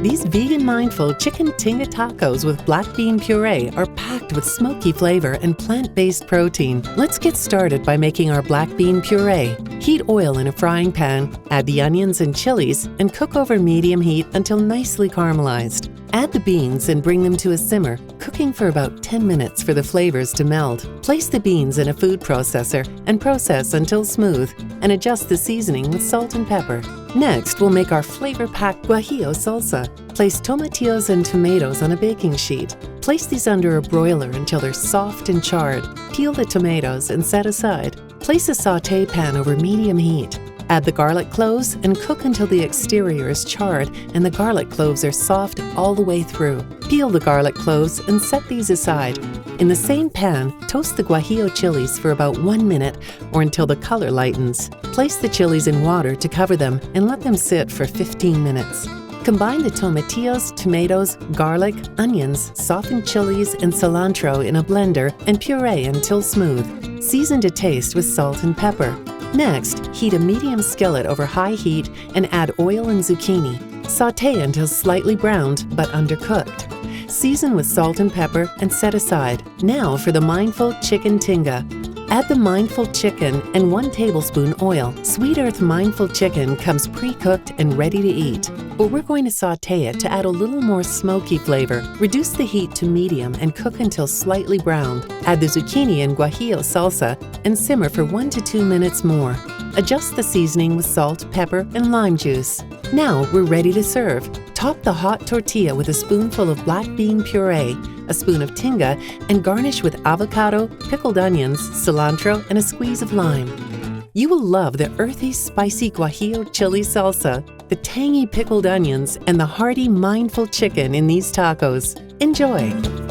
These vegan mindful Chik'n Tinga Tacos with black bean puree are packed with smoky flavor and plant-based protein. Let's get started by making our black bean puree. Heat oil in a frying pan, add the onions and chilies, and cook over medium heat until nicely caramelized. Add the beans and bring them to a simmer, cooking for about 10 minutes for the flavors to meld. Place the beans in a food processor and process until smooth, and adjust the seasoning with salt and pepper. Next, we'll make our flavor-packed Guajillo Salsa. Place tomatillos and tomatoes on a baking sheet. Place these under a broiler until they're soft and charred. Peel the tomatoes and set aside. Place a sauté pan over medium heat. Add the garlic cloves and cook until the exterior is charred and the garlic cloves are soft all the way through. Peel the garlic cloves and set these aside. In the same pan, toast the Guajillo chilies for about 1 minute or until the color lightens. Place the chilies in water to cover them and let them sit for 15 minutes. Combine the tomatillos, tomatoes, garlic, onions, softened chilies, and cilantro in a blender and puree until smooth. Season to taste with salt and pepper. Next, heat a medium skillet over high heat and add oil and zucchini. Sauté until slightly browned but undercooked. Season with salt and pepper and set aside. Now for the Mindful Chik'n Tinga. Add the Mindful Chik'n and 1 tablespoon oil. Sweet Earth Mindful Chik'n comes pre-cooked and ready to eat, but we're going to sauté it to add a little more smoky flavor. Reduce the heat to medium and cook until slightly browned. Add the zucchini and Guajillo salsa and simmer for 1 to 2 minutes more. Adjust the seasoning with salt, pepper, and lime juice. Now we're ready to serve. Top the hot tortilla with a spoonful of black bean puree, a spoon of tinga, and garnish with avocado, pickled onions, cilantro, and a squeeze of lime. You will love the earthy, spicy Guajillo chili salsa, the tangy pickled onions, and the hearty mindful chicken in these tacos. Enjoy!